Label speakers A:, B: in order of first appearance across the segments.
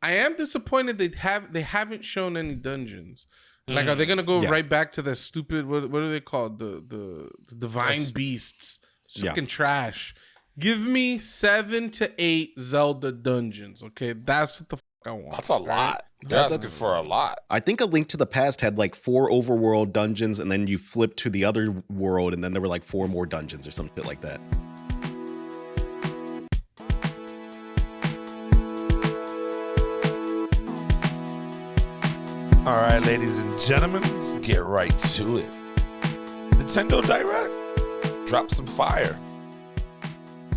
A: I am disappointed they haven't shown any dungeons. Like, are they gonna go right back to the stupid? What are they called? The divine beasts. Fucking trash. Give me 7 to 8 Zelda dungeons. Okay, that's what the fuck I want.
B: That's a lot. That's good for a lot.
C: I think A Link to the Past had like 4 overworld dungeons, and then you flip to the other world, and then there were like 4 more dungeons or something like that.
B: All right, ladies and gentlemen, let's get right to it. Nintendo Direct dropped some fire.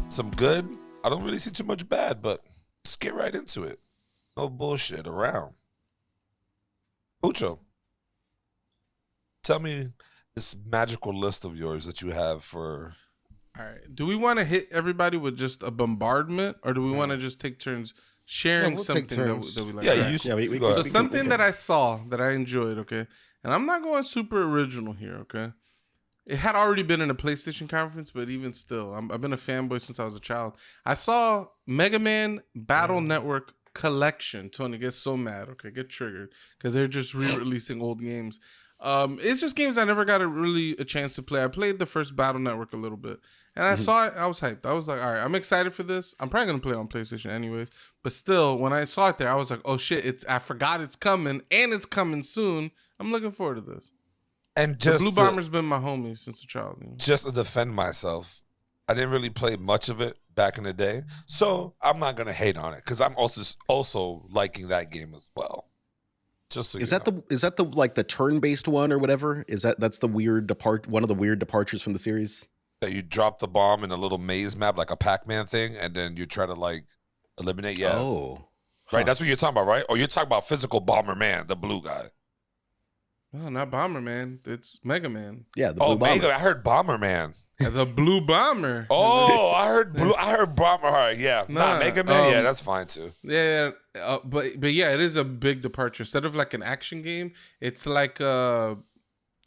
B: Some good. I don't really see too much bad, but let's get right into it. No bullshit around. Pucho, tell me this magical list of yours that you have for...
A: All right. Do we want to hit everybody with just a bombardment, or do we want to just take turns sharing something that we like?
B: Yeah,
A: something that I saw that I enjoyed, okay? And I'm not going super original here, okay? It had already been in a PlayStation conference, but even still, I've been a fanboy since I was a child. I saw Mega Man Battle Network Collection. Tony gets so mad, okay? Get triggered, because they're just re-releasing old games. It's just games I never got a chance to play. I played the first Battle Network a little bit, and I saw it. I was hyped. I was like, all right, I'm excited for this. I'm probably gonna play it on PlayStation anyways. But still, when I saw it there, I was like, oh shit! I forgot it's coming, and it's coming soon. I'm looking forward to this.
B: And just
A: Blue Bomber's been my homie since a child. You know?
B: Just to defend myself, I didn't really play much of it back in the day, so I'm not gonna hate on it because I'm also liking that game as well. Just so
C: is that the like the turn-based one or whatever? That's the weird one of the weird departures from the series?
B: That you drop the bomb in a little maze map like a Pac-Man thing, and then you try to like eliminate. Yeah.
C: Oh,
B: right. That's what you're talking about, right? Or you're talking about physical Bomberman, the blue guy.
A: No, not Bomberman. It's Mega Man.
C: Yeah, the blue bomber.
B: Mega. I heard Bomberman.
A: The Blue Bomber.
B: Oh, I heard Bomber. All right, yeah. Nah, Mega Man. Yeah, that's fine too.
A: Yeah, but yeah, it is a big departure. Instead of like an action game, it's like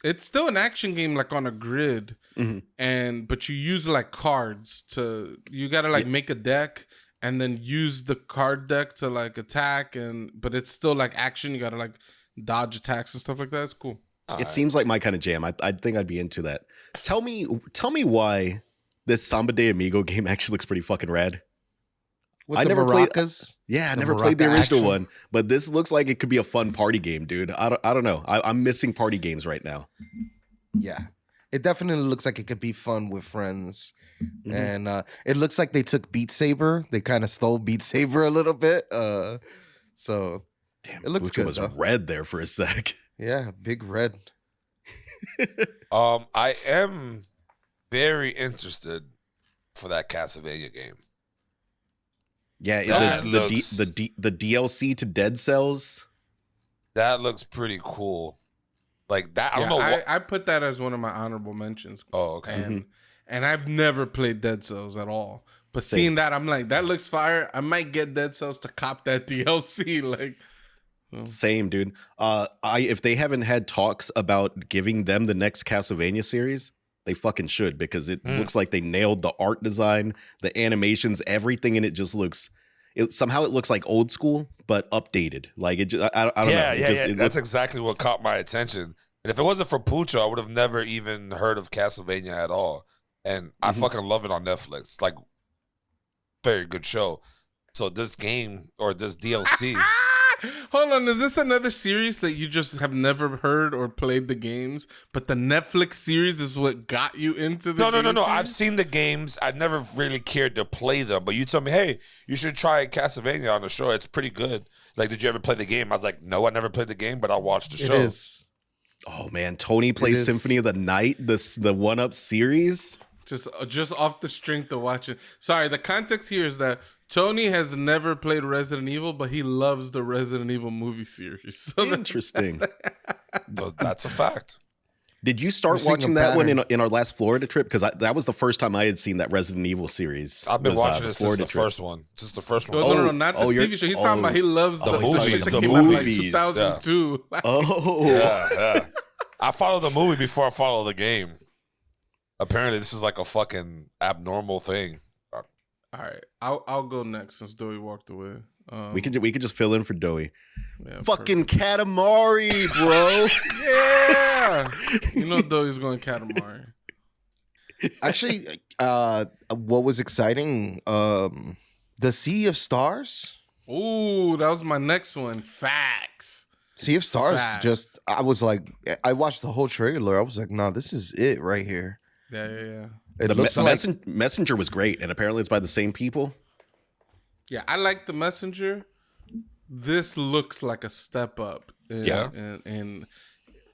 A: it's still an action game like on a grid, but you use like cards you gotta like make a deck and then use the card deck to like attack, but it's still like action. You gotta like dodge attacks and stuff like that. It's cool.
C: It seems like my kind of jam. I think I'd be into that. Tell me why this Samba De Amigo game actually looks pretty fucking rad.
D: I never played
C: the original one, but this looks like it could be a fun party game, dude. I don't know. I'm missing party games right now.
D: Yeah, it definitely looks like it could be fun with friends, and it looks like they took Beat Saber. They kind of stole Beat Saber a little bit. So
C: damn,
D: it looks
C: Lucha
D: good.
C: Was red there for a sec.
D: Yeah, big red.
B: I am very interested for that Castlevania game.
C: Yeah, the DLC to Dead Cells.
B: That looks pretty cool. Like that, I don't know.
A: I put that as one of my honorable mentions.
B: Oh, okay.
A: And I've never played Dead Cells at all. But seeing that, I'm like, that looks fire. I might get Dead Cells to cop that DLC. Like.
C: Same, dude. If they haven't had talks about giving them the next Castlevania series, they fucking should, because it looks like they nailed the art design, the animations, everything in it just looks. Somehow it looks like old school, but updated. Like it just, I don't know.
B: Yeah. That's exactly what caught my attention. And if it wasn't for Pucho, I would have never even heard of Castlevania at all. And I fucking love it on Netflix. Like, very good show. So this game or this DLC.
A: Hold on, is this another series that you just have never heard or played the games, but the Netflix series is what got you into the game?
B: No. I've seen the games. I never really cared to play them, but you told me, hey, you should try Castlevania on the show. It's pretty good. Like, did you ever play the game? I was like, no, I never played the game, but I'll watch the show.
D: It is.
C: Oh, man. Tony plays Symphony of the Night, the 1-Up series.
A: Just off the strength of watching. Sorry, the context here is that Tony has never played Resident Evil, but he loves the Resident Evil movie series. So
C: interesting.
B: That's a fact.
C: Did you start watching that one in our last Florida trip? Because that was the first time I had seen that Resident Evil series.
B: I've been watching it since the first one. Just the first one.
A: No, not the TV show. He's talking about he loves the movies.
C: The movies.
A: Like 2002.
C: Yeah. Oh.
B: Yeah. I follow the movie before I follow the game. Apparently, this is like a fucking abnormal thing.
A: All right, I'll go next since Dewey walked away.
C: We could just fill in for Doey.
A: Yeah,
C: Fucking Katamari, bro.
A: yeah. You know Doey's going Katamari.
D: Actually, what was exciting? The Sea of Stars.
A: Ooh, that was my next one. Facts.
D: Sea of Stars.
A: Facts.
D: I was like, I watched the whole trailer. I was like, nah, this is it right here.
A: Yeah.
D: It looks like
C: Messenger was great, and apparently it's by the same people.
A: Yeah, I like the Messenger. This looks like a step up in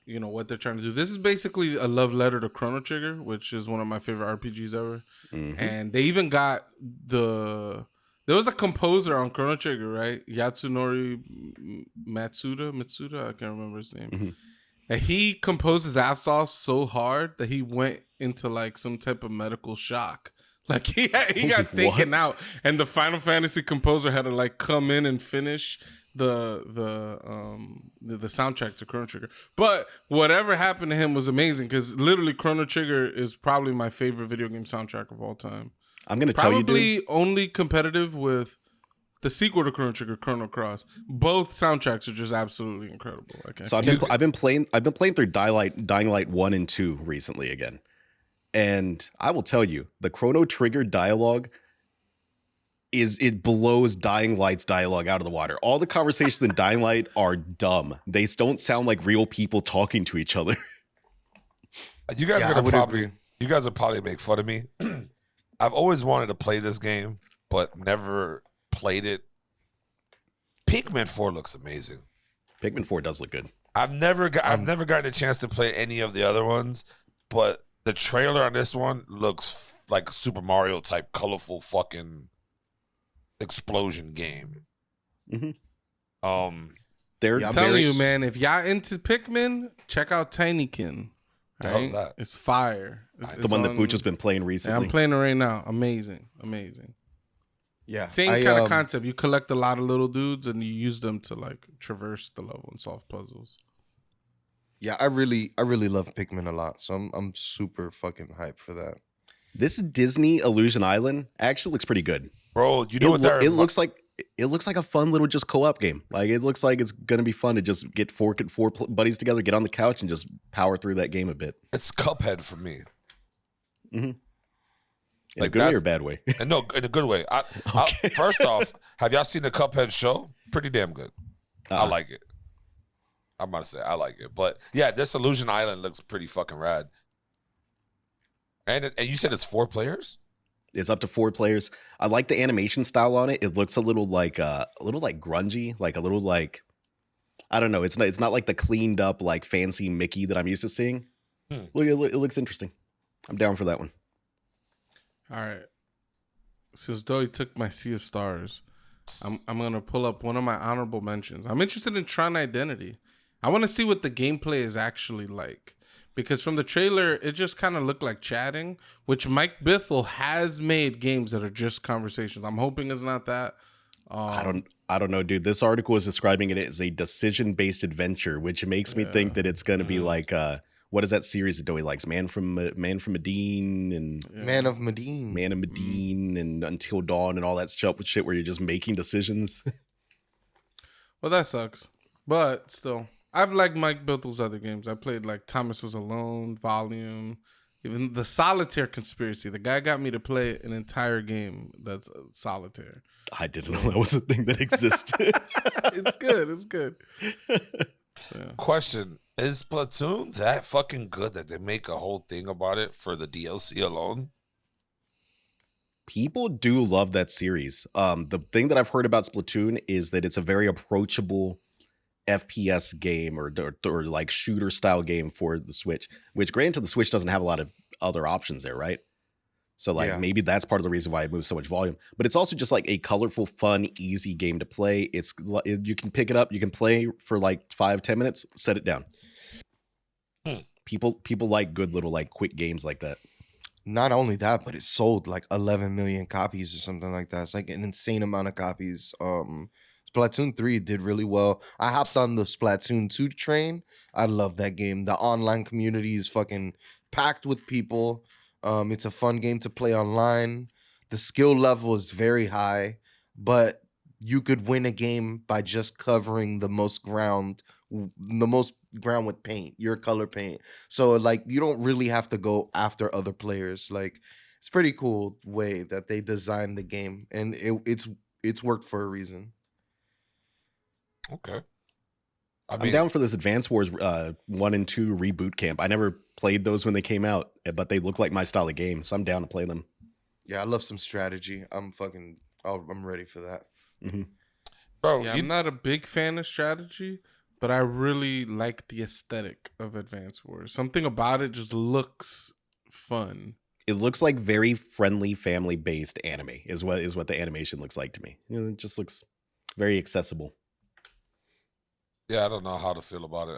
A: you know what they're trying to do. This is basically a love letter to Chrono Trigger, which is one of my favorite RPGs ever.
C: Mm-hmm.
A: And they even got there was a composer on Chrono Trigger, right? Yatsunori Matsuda, I can't remember his name.
C: Mm-hmm.
A: And he composed his ass off so hard that he went into like some type of medical shock. Like he got taken
C: What?
A: out, and the Final Fantasy composer had to like come in and finish the soundtrack to Chrono Trigger. But whatever happened to him was amazing because literally Chrono Trigger is probably my favorite video game soundtrack of all time.
C: I'm gonna tell you,
A: Probably
C: dude.
A: only competitive with the sequel to Chrono Trigger, Chrono Cross. Both soundtracks are just absolutely incredible. Okay.
C: So I've been playing through Dying Light 1 and 2 recently again. And I will tell you, the Chrono Trigger dialogue it blows Dying Light's dialogue out of the water. All the conversations in Dying Light are dumb. They don't sound like real people talking to each other.
B: You guys
D: Yeah,
B: are
D: I would
B: probably
D: agree.
B: you guys will probably make fun of me. I've always wanted to play this game, but never played it. Pikmin 4 looks amazing.
C: Pikmin 4 does look good.
B: I've never gotten a chance to play any of the other ones, but the trailer on this one looks like a Super Mario type colorful fucking explosion game.
C: Mm-hmm.
B: Um,
C: They're
D: Yeah,
A: I'm
D: I'm
A: telling
D: very-
A: you, man, if y'all into Pikmin, check out Tinykin.
B: The hell's that?
A: It's fire.
C: the one that Booch has been playing
A: Yeah,
C: recently.
A: I'm playing it right now. Amazing.
D: Yeah,
A: Same kind of concept. You collect a lot of little dudes and you use them to like traverse the level and solve puzzles.
D: Yeah, I really love Pikmin a lot, so I'm super fucking hyped for that.
C: This Disney Illusion Island actually looks pretty good.
B: bro, you know what that
C: It looks like a fun little just co-op game. Like it looks like it's gonna be fun to just get four buddies together, get on the couch, and just power through that game a bit.
B: It's Cuphead for me.
C: In
B: Like
C: a good way or
B: that's-
C: bad way.
B: And no, in a good way. First off, have y'all seen the Cuphead show? Pretty damn good. I like it. I'm about to say I like it, but yeah, this Illusion Island looks pretty fucking rad. And you said it's 4 players?
C: It's up to 4 players. I like the animation style on it. It looks a little like grungy, like a little like I don't know. It's not like the cleaned up like fancy Mickey that I'm used to seeing. Look, it looks interesting. I'm down for that one.
A: All right. Since Doey took my Sea of Stars, I'm gonna pull up one of my honorable mentions. I'm interested in Tron Identity. I want to see what the gameplay is actually like. Because from the trailer, it just kind of looked like chatting, which Mike Bithell has made games that are just conversations. I'm hoping it's not that.
C: I don't know, dude. This article is describing it as a decision-based adventure, which makes me think that it's going to be like what is that series that Doey likes? Man from Medine and
D: Man of Medine.
C: Man of Medine and Until Dawn and all that shit where you're just making decisions.
A: Well, that sucks. But still, I've liked Mike Bithell's other games. I played like Thomas Was Alone, Volume, even the Solitaire Conspiracy. The guy got me to play an entire game that's solitaire.
C: I didn't know that was a thing that existed.
A: It's good. It's good. Yeah.
B: Question, is Splatoon that fucking good that they make a whole thing about it for the DLC alone?
C: People do love that series. The thing that I've heard about Splatoon is that it's a very approachable FPS game or like shooter style game for the Switch, which granted the Switch doesn't have a lot of other options there, right? So like
D: Yeah.
C: maybe that's part of the reason why it moves so much volume. But it's also just like a colorful, fun, easy game to play. It's you can pick it up, you can play for like 5-10 minutes, set it down. People like good little like quick games like that.
D: Not only that, but it sold like 11 million copies or something like that. It's like an insane amount of copies. Splatoon 3 did really well. I hopped on the Splatoon 2 train. I love that game. The online community is fucking packed with people. It's a fun game to play online. The skill level is very high, but you could win a game by just covering the most ground with paint, your color paint. So like you don't really have to go after other players. Like it's pretty cool way that they designed the game, and it's worked for a reason.
B: Okay.
C: I'm down for this Advance Wars 1 and 2 reboot camp. I never played those when they came out, but they look like my style of game, so I'm down to play them.
D: Yeah, I love some strategy. I'm ready for that.
C: Mm-hmm.
B: Bro,
A: Yeah, I'm not a big fan of strategy, but I really like the aesthetic of Advance Wars. Something about it just looks fun.
C: It looks like very friendly, family-based anime is what the animation looks like to me. It just looks very accessible.
B: yeah, I don't know how to feel about it.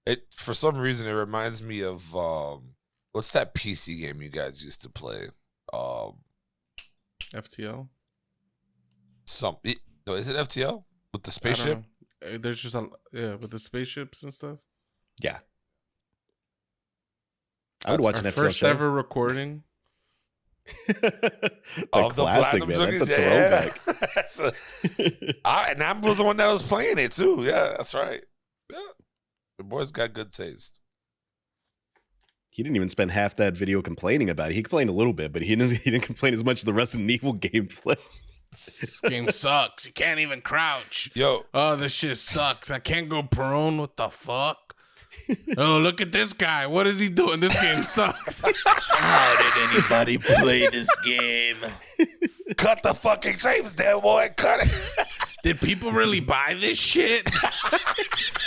B: It for some reason it reminds me of what's that PC game you guys used to play?
A: FTL.
B: No, is it FTL with the
A: I don't
B: spaceship?
A: know. There's just with the spaceships and stuff.
C: Yeah. I would
A: That's
C: watch an
A: our
C: FTL
A: first
C: show.
A: ever recording.
C: The classic, man. That's a throwback.
B: And I was the one that was playing it too. Yeah, that's right. Yeah, the boy's got good taste.
C: He didn't even spend half that video complaining about it. He complained a little bit, but he didn't complain as much as the Resident Evil gameplay.
A: This game sucks. You can't even crouch.
B: Yo,
A: Oh, this shit sucks. I can't go prone. What the fuck? Oh, look at this guy. What is he doing? This game sucks.
E: How did anybody play this game?
B: cut the fucking tapes, damn boy. Cut it.
A: Did people really buy this shit?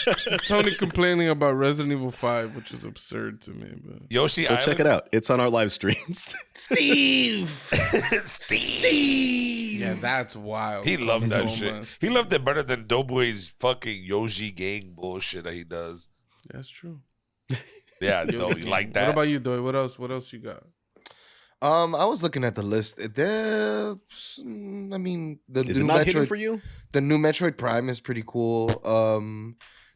A: It's Tony complaining about Resident Evil 5, which is absurd to me. But
B: Yoshi
C: Go
B: Island.
C: check it out. It's on our live streams.
E: Steve!
B: Steve.
A: yeah, that's wild.
B: He loved that
A: Oh,
B: shit.
A: man.
B: He loved it better than Doughboy's fucking Yoshi gang bullshit that he does.
A: That's true.
B: Yeah,
A: Yo,
B: though, you like that?
A: What about you, Doy? What else? What else you got?
D: I was looking at the list. The
C: Is it
D: new
C: not hitting
D: Metroid,
C: for you?
D: the new Metroid Prime is pretty cool.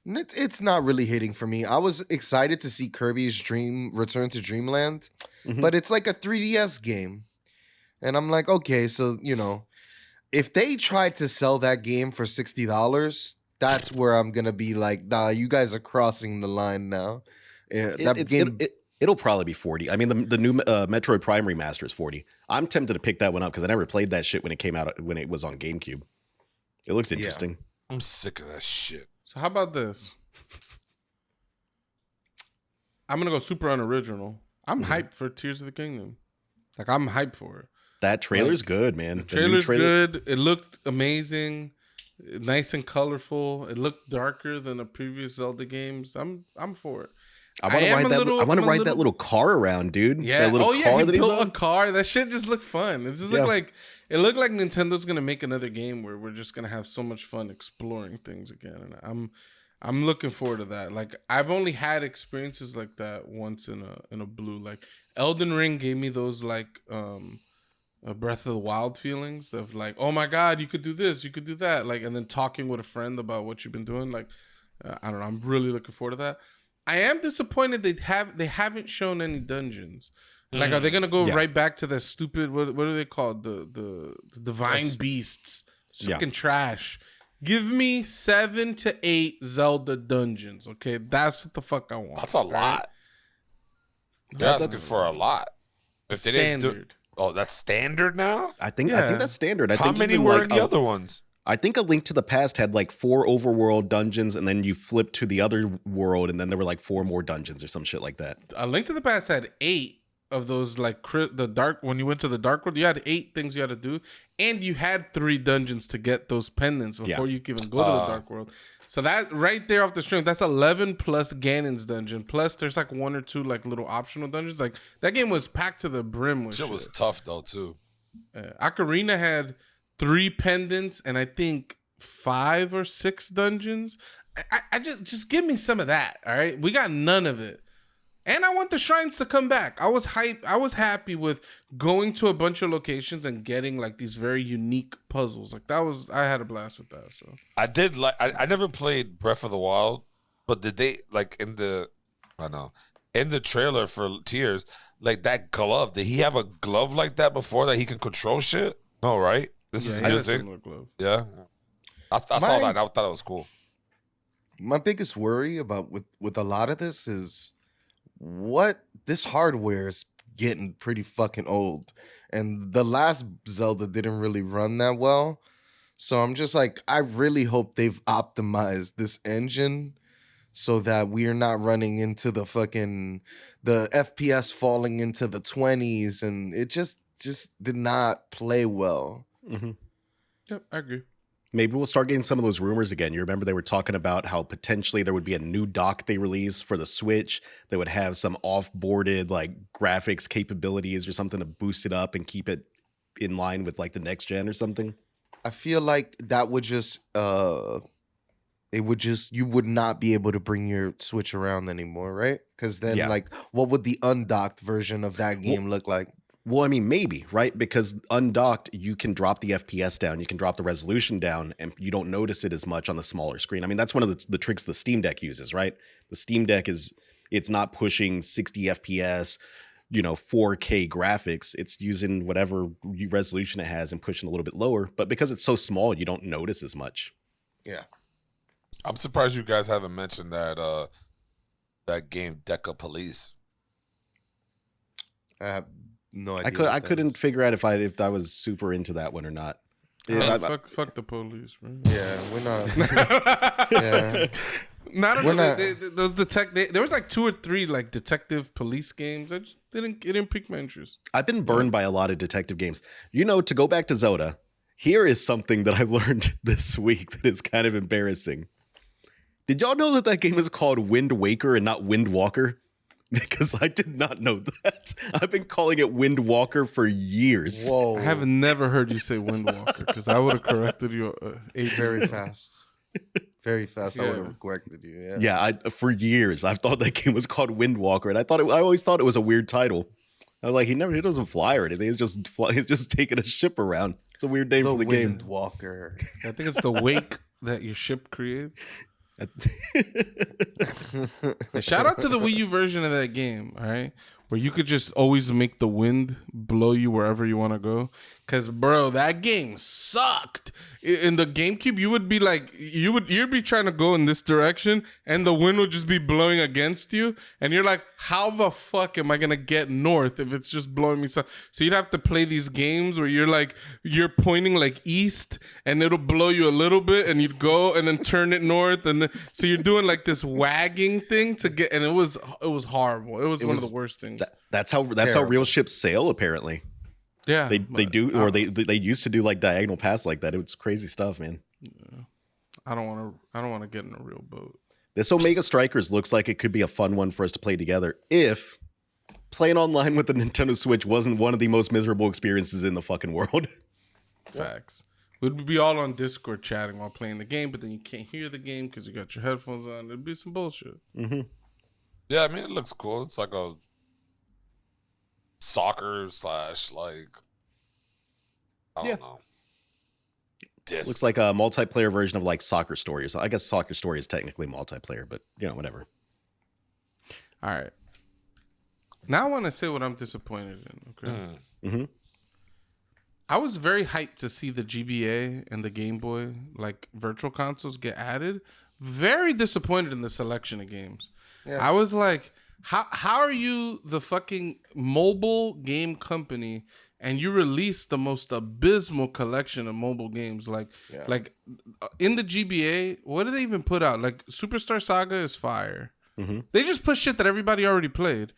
D: It's not really hitting for me. I was excited to see Kirby's Dream Return to Dreamland,
C: Mhm.
D: but it's like a 3DS game, and I'm like, okay, so if they tried to sell that game for $60, that's where I'm gonna be like, nah, you guys are crossing the line now.
C: It'll probably be 40. I mean, the new Metroid Prime remaster is 40. I'm tempted to pick that one up because I never played that shit when it came out, when it was on GameCube. It looks interesting.
B: I'm sick of that shit.
A: So how about this? I'm gonna go super unoriginal. I'm hyped for Tears of the Kingdom. Like I'm hyped for it.
C: That trailer's good, man.
A: The
C: new
A: trailer's
C: trailer-
A: good. It looked amazing, nice and colorful. It looked darker than the previous Zelda games. I'm for it.
C: I want to ride that. I want to ride that little car around, dude.
A: Yeah.
C: That little
A: He
C: car that he's
A: built a
C: on.
A: car. That shit just looked fun. It just looked like Nintendo's gonna make another game where we're just gonna have so much fun exploring things again. And I'm looking forward to that. Like I've only had experiences like that once in a blue. Like Elden Ring gave me those like a Breath of the Wild feelings of like, oh my god, you could do this, you could do that. Like, and then talking with a friend about what you've been doing. Like, I don't know. I'm really looking forward to that. I am disappointed they haven't shown any dungeons. Like, are they gonna go right back to that stupid what are they called? The divine beasts. Fucking trash. Give me 7 to 8 Zelda dungeons. Okay, that's what the fuck I want.
B: That's a lot. They're asking for a lot. If they didn't
A: Standard.
B: that's standard now?
C: I think
A: Yeah.
C: that's standard. I
B: How
C: think
B: many
C: even,
B: were
C: like,
B: in the other ones?
C: I think A Link to the Past had like 4 overworld dungeons, and then you flip to the other world, and then there were like 4 more dungeons or some shit like that.
A: A Link to the Past had 8 of those like the dark. When you went to the dark world, you had 8 things you had to do, and you had 3 dungeons to get those pendants before you could even go to the dark world. So that right there off the string, that's 11 plus Ganon's dungeon. Plus there's like 1 or 2 like little optional dungeons. Like that game was packed to the brim with
B: Shit
A: shit.
B: was tough though too.
A: Ocarina had 3 pendants and I think 5 or 6 dungeons. I just give me some of that. All right, we got none of it. And I want the shrines to come back. I was hyped. I was happy with going to a bunch of locations and getting like these very unique puzzles. Like I had a blast with that. So
B: I did like. I never played Breath of the Wild, but did they like in the trailer for Tears, like that glove? Did he have a glove like that before that he can control shit? No, right? This is
A: Yeah,
B: a
A: he
B: new
A: has a
B: thing.
A: similar glove.
B: Yeah, I saw that. And I thought it was cool.
D: My biggest worry about with a lot of this is what this hardware is getting pretty fucking old, and the last Zelda didn't really run that well. So I'm just like, I really hope they've optimized this engine so that we're not running into the FPS falling into the 20s, and it just did not play well.
C: Mhm.
A: Yep, I agree.
C: Maybe we'll start getting some of those rumors again. You remember they were talking about how potentially there would be a new dock they release for the Switch that would have some off-boarded like graphics capabilities or something to boost it up and keep it in line with like the next gen or something.
D: I feel like that would just you would not be able to bring your Switch around anymore, right? Because then
C: Yeah.
D: like what would the undocked version of that game look like?
C: Well, I mean, maybe, right? Because undocked, you can drop the FPS down, you can drop the resolution down, and you don't notice it as much on the smaller screen. I mean, that's one of the tricks the Steam Deck uses, right? The Steam Deck it's not pushing 60 FPS, 4K graphics. It's using whatever resolution it has and pushing a little bit lower. But because it's so small, you don't notice as much.
D: Yeah.
B: I'm surprised you guys haven't mentioned that game Deca Police.
D: I have no idea.
C: I couldn't figure out if I was super into that one or not.
A: Yeah,
C: I-
A: fuck the police, man.
D: Yeah, we're not. Yeah.
A: Not
D: We're not-
A: those there was like 2 or 3 like detective police games. It didn't pique my interest.
C: I've been burned by a lot of detective games. To go back to Zelda, here is something that I learned this week that is kind of embarrassing. Did y'all know that game is called Wind Waker and not Wind Walker? Because I did not know that. I've been calling it Wind Walker for years.
D: Whoa.
A: I have never heard you say Windwalker because I would have corrected you.
D: Very fast. Very fast. I
A: Yeah.
D: would have corrected you. Yeah.
C: Yeah, for years I've thought that game was called Wind Walker, and I always thought it was a weird title. I was like, he doesn't fly or anything. He's just taking a ship around. It's a weird name for the game.
D: Walker.
A: I think it's the wake that your ship creates. Shout out to the Wii U version of that game, all right? Where you could just always make the wind blow you wherever you want to go. Cause bro, that game sucked. In the GameCube, you would be like, you'd be trying to go in this direction, and the wind would just be blowing against you, and you're like, how the fuck am I gonna get north if it's just blowing me south? So you'd have to play these games where you're pointing like east, and it'll blow you a little bit, and you'd go and then turn it north, and so you're doing like this wagging thing to get, and it was horrible. It was one of the worst things.
C: That's how real ships sail. Apparently,
A: Yeah,
C: they do, or they used to do like diagonal paths like that. It was crazy stuff, man.
A: I don't want to get in a real boat.
C: This Omega Strikers looks like it could be a fun one for us to play together if playing online with the Nintendo Switch wasn't one of the most miserable experiences in the fucking world.
A: Facts. We'd be all on Discord chatting while playing the game, but then you can't hear the game because you got your headphones on. It'd be some bullshit.
C: Mm-hmm.
B: Yeah, I mean, it looks cool. It's like a soccer / like, I don't know. Disc.
C: Looks like a multiplayer version of like Soccer Story. So I guess Soccer Story is technically multiplayer, but whatever.
A: All right. Now I want to say what I'm disappointed in. Okay.
C: Mm-hmm.
A: I was very hyped to see the GBA and the Game Boy like virtual consoles get added. Very disappointed in the selection of games.
D: Yeah.
A: I was like, how are you the fucking mobile game company and you release the most abysmal collection of mobile games? Like in the GBA, what do they even put out? Like Superstar Saga is fire.
C: Mm-hmm.
A: They just put shit that everybody already played.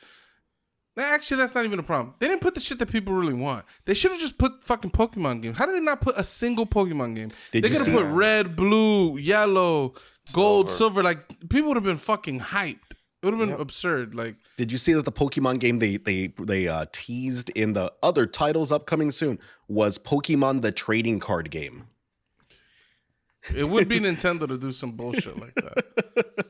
A: Actually, that's not even a problem. They didn't put the shit that people really want. They should have just put fucking Pokemon games. How did they not put a single Pokemon game? They could have put red, blue, yellow, gold, silver. Like people would have been fucking hyped. It would have been absurd. Like,
C: did you see that the Pokemon game they teased in the other titles upcoming soon was Pokemon the trading card game?
A: it would be Nintendo to do some bullshit like that.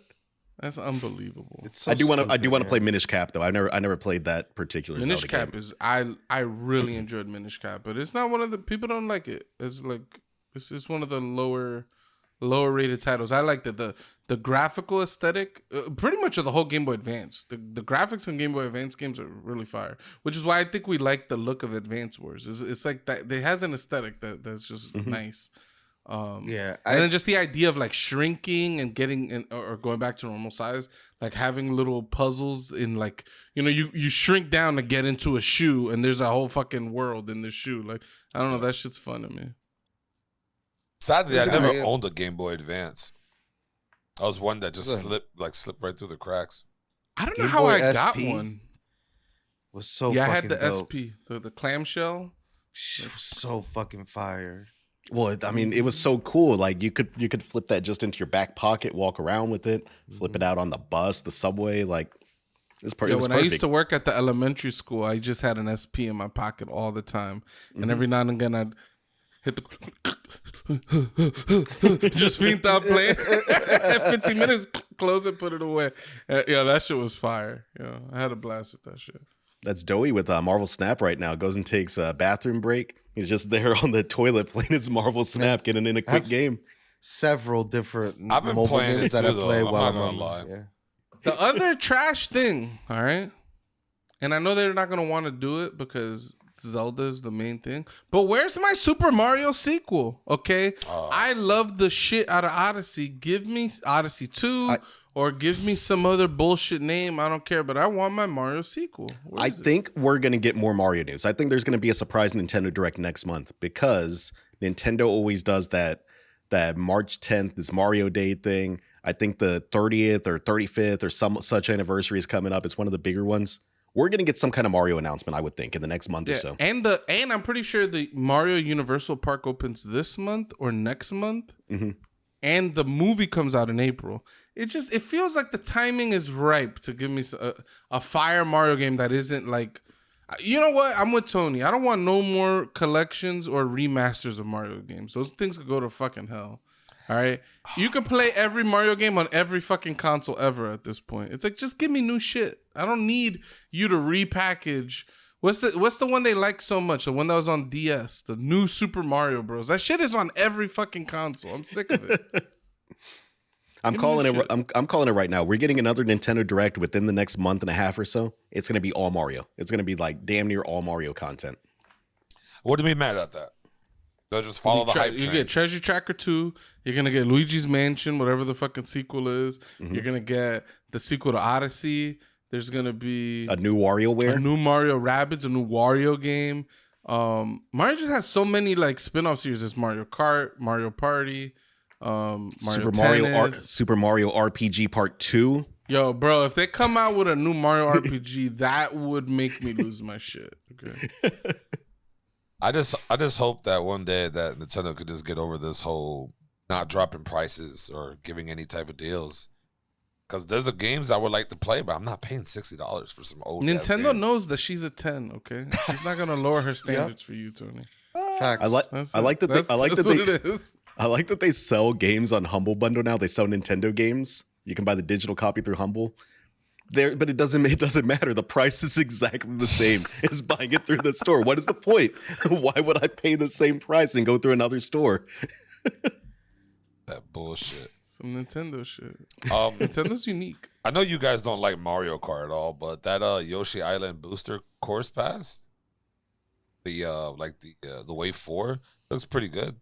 A: That's unbelievable.
D: It's so
C: I do want to
D: stupid,
C: play Minish Cap though. I never played that particular
A: Minish
C: Zelda
A: Cap
C: game.
A: is I really enjoyed Minish Cap, but it's not one of the people don't like it. It's like it's one of the lower lower rated titles. I like the graphical aesthetic, pretty much of the whole Game Boy Advance. The graphics on Game Boy Advance games are really fire, which is why I think we like the look of Advance Wars. It's like that. It has an aesthetic that's just nice.
D: Yeah,
A: and then just the idea of like shrinking and getting or going back to normal size, like having little puzzles in like, you know, you shrink down to get into a shoe and there's a whole fucking world in the shoe. Like, I don't know, that shit's fun to me.
B: Sadly, I never owned a Game Boy Advance. I was one that just slipped right through the cracks.
A: I don't know
D: Game
A: how
D: Boy
A: I got
D: SP
A: one.
D: Was so
A: Yeah, I
D: fucking
A: had the
D: dope.
A: SP, the clamshell.
D: It was so fucking fire.
C: Well, I mean, it was so cool. Like you could flip that just into your back pocket, walk around with it, flip it out on the bus, the subway. Like it's
A: Yeah, when
C: perfect.
A: I used to work at the elementary school, I just had an SP in my pocket all the time, and every now and again I'd hit the just fiend out playing. 15 minutes, close it, put it away. Yeah, that shit was fire. Yeah, I had a blast with that shit.
C: That's Doey with Marvel Snap right now. Goes and takes a bathroom break. He's just there on the toilet playing his Marvel Snap, getting in a quick game.
D: Several different
B: I've been
D: mobile
B: playing
D: games
B: it
D: that
B: too,
D: I
B: though.
D: play
B: I'm
D: while
B: not
D: I'm
B: gonna
D: on.
B: lie.
D: Yeah.
A: The other trash thing, all right, and I know they're not gonna want to do it because Zelda is the main thing. But where's my Super Mario sequel? Okay, I love the shit out of Odyssey. Give me Odyssey 2 or give me some other bullshit name. I don't care, but I want my Mario sequel.
C: I think we're going to get more Mario news. I think there's going to be a surprise Nintendo Direct next month because Nintendo always does that March 10th, this Mario Day thing. I think the 30th or 35th or some such anniversary is coming up. It's one of the bigger ones. We're going to get some kind of Mario announcement, I would think, in the next month or so.
A: And I'm pretty sure the Mario Universal Park opens this month or next month.
C: Mm-hmm.
A: And the movie comes out in April. It feels like the timing is ripe to give me a fire Mario game that isn't like, you know what? I'm with Tony. I don't want no more collections or remasters of Mario games. Those things could go to fucking hell. All right, you could play every Mario game on every fucking console ever at this point. It's like, just give me new shit. I don't need you to repackage. What's the one they like so much? The one that was on DS, the new Super Mario Bros. That shit is on every fucking console. I'm sick of it.
C: I'm calling it right now. We're getting another Nintendo Direct within the next month and a half or so. It's going to be all Mario. It's going to be like damn near all Mario content.
B: Wouldn't be mad at that. They'll just follow the hype train.
A: You get Treasure Tracker 2. You're going to get Luigi's Mansion, whatever the fucking sequel is. You're going to get the sequel to Odyssey. There's going to be
C: a new WarioWare,
A: a new Mario Rabbids, a new Wario game. Mario just has so many like spin-off series. There's Mario Kart, Mario Party,
C: Super Mario RPG Part 2.
A: Yo, bro, if they come out with a new Mario RPG, that would make me lose my shit. Okay.
B: I just hope that one day that Nintendo could just get over this whole not dropping prices or giving any type of deals. Because there's games I would like to play, but I'm not paying $60 for some old.
A: Nintendo knows that she's a 10. Okay, she's not gonna lower her standards for you, Tony.
D: Facts.
C: I like that they sell games on Humble Bundle now. They sell Nintendo games. You can buy the digital copy through Humble. But it doesn't matter. The price is exactly the same as buying it through the store. What is the point? Why would I pay the same price and go through another store?
B: That bullshit.
A: Some Nintendo shit. Nintendo's unique.
B: I know you guys don't like Mario Kart at all, but that Yoshi Island Booster Course Pass, the Wave 4 looks pretty good.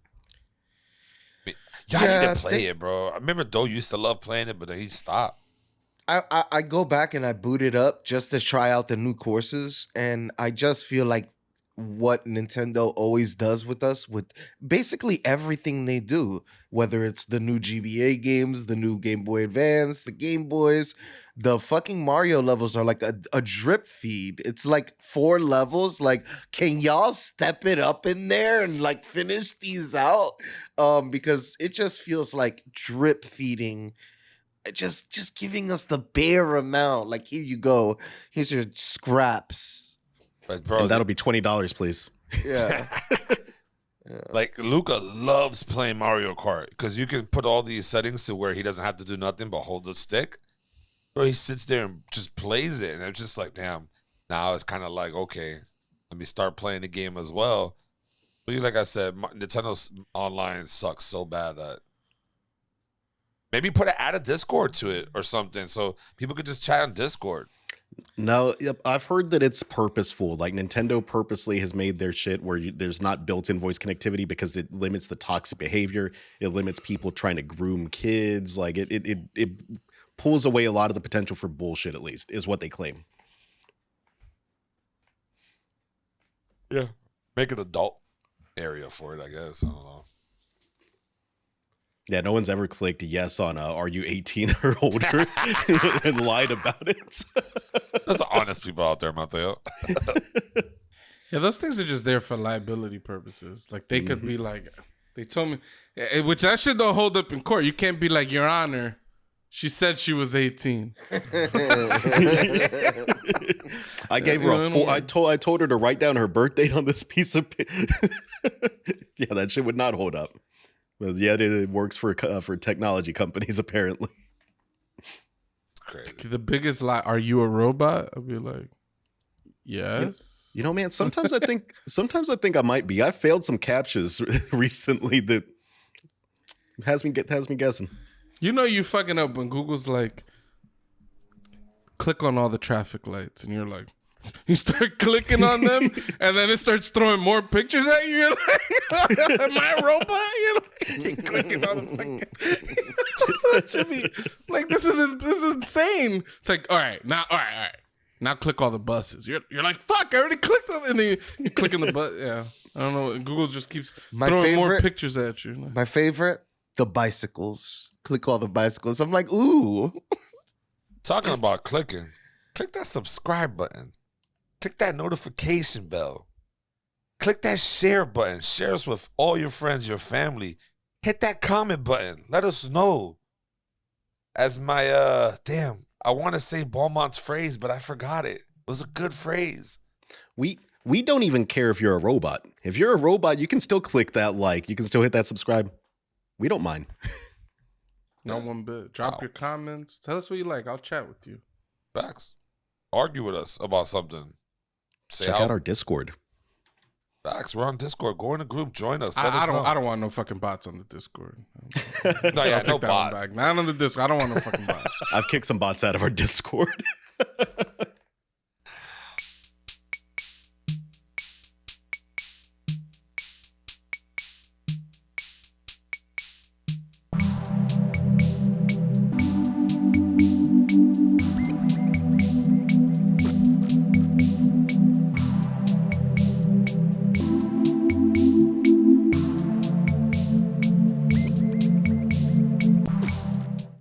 B: I mean, y'all need to play it, bro. I remember Doe used to love playing it, but then he stopped.
D: I go back and I boot it up just to try out the new courses, and I just feel like what Nintendo always does with us with basically everything they do, whether it's the new GBA games, the new Game Boy Advance, the Game Boys, the fucking Mario levels are like a drip feed. It's like 4 levels. Like, can y'all step it up in there and like finish these out? Because it just feels like drip feeding. Just giving us the bare amount. Like, here you go. Here's your scraps.
B: But bro,
C: and that'll be $20, please.
D: Yeah.
B: Like Luca loves playing Mario Kart because you can put all these settings to where he doesn't have to do nothing but hold the stick. Bro, he sits there and just plays it, and it's just like, damn. Now it's kind of like, okay, let me start playing the game as well. But like I said, Nintendo's online sucks so bad that Maybe add a Discord to it or something so people could just chat on Discord.
C: No, I've heard that it's purposeful. Like Nintendo purposely has made their shit where there's not built-in voice connectivity because it limits the toxic behavior. It limits people trying to groom kids. Like it pulls away a lot of the potential for bullshit. At least is what they claim.
B: Yeah, make an adult area for it. I guess I don't know.
C: Yeah, no one's ever clicked yes on are you 18 or older and lied about it.
B: There's honest people out there, Mateo.
A: Yeah, those things are just there for liability purposes. Like they could be like, they told me, which that shit don't hold up in court. You can't be like, Your Honor, she said she was 18.
C: I gave her I told her to write down her birth date on this piece of. Yeah, that shit would not hold up. But yeah, it works for technology companies apparently.
B: It's crazy.
A: The biggest lie: Are you a robot? I'll be like, yes.
C: You know, man. Sometimes I think I might be. I failed some captchas recently that has me guessing.
A: You know, you fucking up when Google's like, click on all the traffic lights, and you're like, you start clicking on them, and then it starts throwing more pictures at you. You're like, am I a robot? You're like, you're clicking on the fucking. That should be like, this is insane. It's like, all right. Now click all the buses. You're like, fuck, I already clicked them, and then you click on the bus. Yeah, I don't know. Google just keeps throwing more pictures at you.
D: My favorite, the bicycles. Click all the bicycles. I'm like, ooh.
B: Talking about clicking, click that subscribe button. Click that notification bell. Click that share button. Share us with all your friends, your family. Hit that comment button. Let us know. As my, I want to say Beaumont's phrase, but I forgot it. It was a good phrase.
C: We don't even care if you're a robot. If you're a robot, you can still click that like. You can still hit that subscribe. We don't mind.
A: No one bit. Drop your comments. Tell us what you like. I'll chat with you.
B: Facts. Argue with us about something.
C: Check out our Discord.
B: Facts. We're on Discord. Go in the group. Join us.
A: I don't want no fucking bots on the Discord.
B: No bots.
A: Not on the Discord. I don't want no fucking bots.
C: I've kicked some bots out of our Discord.